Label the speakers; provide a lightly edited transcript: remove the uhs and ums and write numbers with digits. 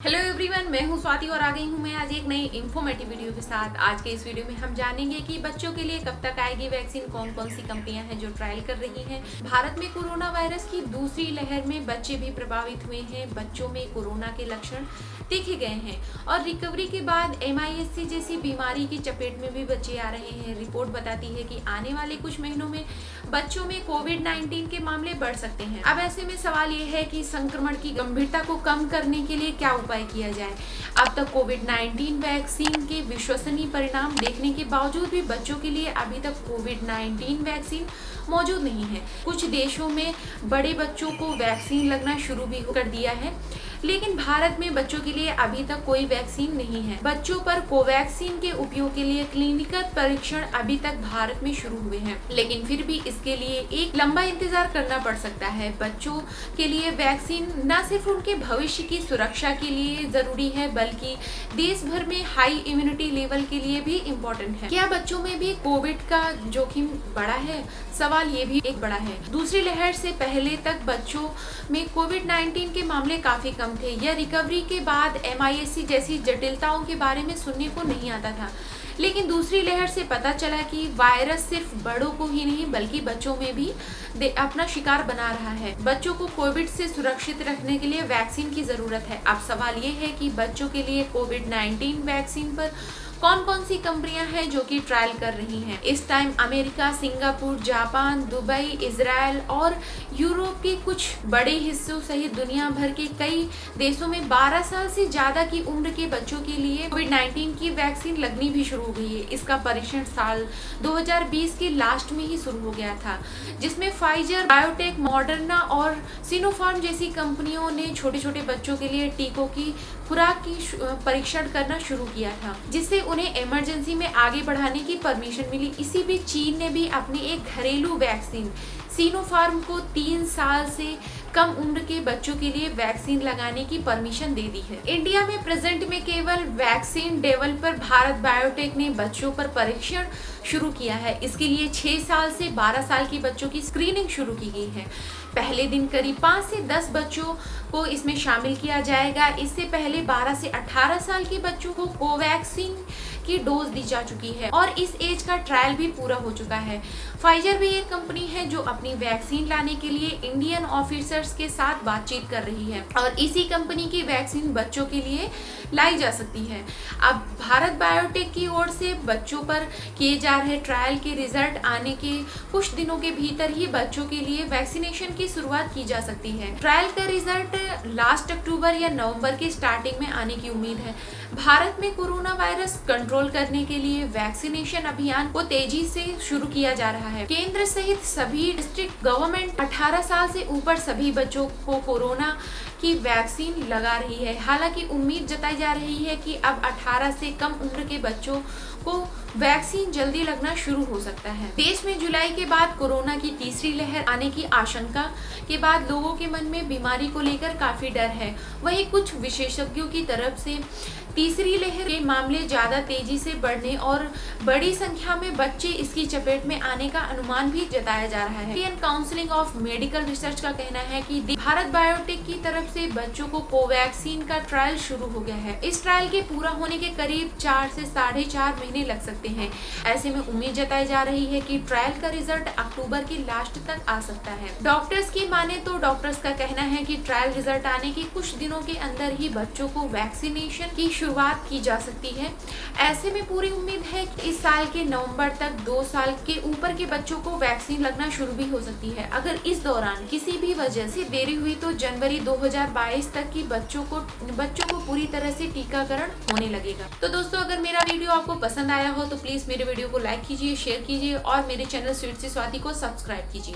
Speaker 1: Hello everyone, मैं हूं स्वाति और आ गई हूं मैं आज एक नई इन्फॉर्मेटिव वीडियो के साथ। आज के इस वीडियो में हम जानेंगे कि बच्चों के लिए कब तक आएगी वैक्सीन, कौन कौन सी कंपनियां हैं जो ट्रायल कर रही हैं। भारत में कोरोना वायरस की दूसरी लहर में बच्चे भी प्रभावित हुए हैं। बच्चों में कोरोना के लक्षण देखे गए हैं और रिकवरी के बाद MIS-C जैसी बीमारी की चपेट में भी बच्चे आ रहे हैं। रिपोर्ट बताती है कि आने वाले कुछ महीनों में बच्चों में कोविड-19 के मामले बढ़ सकते हैं। अब ऐसे में सवाल ये है कि संक्रमण की गंभीरता को कम करने के लिए क्या उपाय किया जाए। अब तक कोविड-19 वैक्सीन के विश्वसनीय परिणाम देखने के बावजूद भी बच्चों के लिए अभी तक कोविड-19 वैक्सीन मौजूद नहीं है। कुछ देशों में बड़े बच्चों को वैक्सीन लगना शुरू भी कर दिया है, लेकिन भारत में बच्चों के लिए अभी तक कोई वैक्सीन नहीं है। बच्चों पर कोवैक्सीन के उपयोग के लिए क्लिनिकल परीक्षण अभी तक भारत में शुरू हुए हैं, लेकिन फिर भी इसके लिए एक लंबा इंतजार करना पड़ सकता है। बच्चों के लिए वैक्सीन न सिर्फ उनके भविष्य की सुरक्षा के लिए जरूरी है, बल्कि देश भर में हाई इम्यूनिटी लेवल के लिए भी इम्पोर्टेंट है। क्या बच्चों में भी कोविड का जोखिम बढ़ा है? सवाल ये भी एक बड़ा है। दूसरी लहर से पहले तक बच्चों में कोविड-19 के मामले काफी कम थे। यह रिकवरी के बाद MIS-C जैसी जटिलताओं के बारे में सुनने को नहीं आता था, लेकिन दूसरी लहर से पता चला कि वायरस सिर्फ बड़ों को ही नहीं बल्कि बच्चों में भी अपना शिकार बना रहा है। बच्चों को कोविड से सुरक्षित रखने के लिए वैक्सीन की जरूरत है। अब सवाल ये है कि बच्चों के लिए कोविड-19 वैक्सीन पर कौन कौन सी कंपनियां हैं जो कि ट्रायल कर रही हैं। इस time America, Singapore, Japan, Dubai, Israel और यूरोप के कुछ बड़े हिस्सों सहित दुनिया भर के कई देशों में 12 साल से ज्यादा की उम्र के बच्चों के लिए कोविड-19 की वैक्सीन लगनी भी शुरू हो गई है। इसका परीक्षण साल 2020 के लास्ट में ही शुरू हो गया था, जिसमें फाइजर, बायोटेक, मॉडर्ना और सिनोफार्म जैसी कंपनियों ने छोटे छोटे बच्चों के लिए टीकों की खुराक की परीक्षण करना शुरू किया था, जिससे उन्हें इमरजेंसी में आगे बढ़ाने की परमिशन मिली। इसी बीच चीन ने भी अपनी एक घरेलू वैक्सीन सिनोफार्म को 3 साल से कम उम्र के बच्चों के लिए वैक्सीन लगाने की परमिशन दे दी है। इंडिया में प्रेजेंट में केवल वैक्सीन डेवलपर भारत बायोटेक ने बच्चों पर परीक्षण शुरू किया है। इसके लिए 6 साल से 12 साल के बच्चों की स्क्रीनिंग शुरू की गई है। पहले दिन करीब 5 से 10 बच्चों को इसमें शामिल किया जाएगा। इससे पहले 12 से 18 साल के बच्चों को कोवैक्सीन की डोज दी जा चुकी है और इस एज का ट्रायल भी पूरा हो चुका है। फाइजर भी एक कंपनी है जो अपनी वैक्सीन लाने के लिए इंडियन ऑफिसर्स के साथ बातचीत कर रही है और इसी कंपनी की वैक्सीन बच्चों के लिए लाई जा सकती है। अब भारत बायोटेक की ओर से बच्चों पर किए जा रहे ट्रायल के रिजल्ट आने के कुछ दिनों के भीतर ही बच्चों के लिए वैक्सीनेशन की शुरुआत की जा सकती है। ट्रायल का रिजल्ट लास्ट अक्टूबर या नवंबर के स्टार्टिंग में आने की उम्मीद है। भारत में कोरोना वायरस कंट्रोल करने के लिए वैक्सीनेशन अभियान को तेजी से शुरू किया जा रहा है। केंद्र सहित सभी डिस्ट्रिक्ट गवर्नमेंट 18 साल से ऊपर सभी बच्चों को कोरोना की वैक्सीन लगा रही है। हालांकि उम्मीद जताई जा रही है कि अब 18 से कम उम्र के बच्चों को वैक्सीन जल्दी लगना शुरू हो सकता है। देश में जुलाई के बाद कोरोना की तीसरी लहर आने की आशंका के बाद लोगों के मन में बीमारी को लेकर काफी डर है। वहीं कुछ विशेषज्ञों की तरफ से तीसरी लहर के मामले ज्यादा तेजी से बढ़ने और बड़ी संख्या में बच्चे इसकी चपेट में आने का अनुमान भी जताया जा रहा है। Indian council of medical research का कहना है कि भारत बायोटेक की तरफ से बच्चों को कोवैक्सीन का ट्रायल शुरू हो गया है। इस ट्रायल के पूरा होने के करीब 4 से 4.5 महीने लग सकते हैं। ऐसे में उम्मीद जताई जा रही है कि ट्रायल का रिजल्ट अक्टूबर के लास्ट तक आ सकता है। डॉक्टर्स की माने तो डॉक्टर्स का कहना है कि ट्रायल रिजल्ट आने के कुछ दिनों के अंदर ही बच्चों को वैक्सीनेशन की शुरुआत की जा सकती है। ऐसे में पूरी उम्मीद है कि इस साल के नवंबर तक 2 साल के ऊपर के बच्चों को वैक्सीन लगना शुरू भी हो सकती है। अगर इस दौरान किसी भी वजह से देरी हुई तो जनवरी 2022 तक की बच्चों को पूरी तरह से टीकाकरण होने लगेगा। तो दोस्तों, अगर मेरा वीडियो आपको पसंद आया हो तो प्लीज मेरे वीडियो को लाइक कीजिए, शेयर कीजिए और मेरे चैनल स्वीट से स्वाति को सब्सक्राइब कीजिए।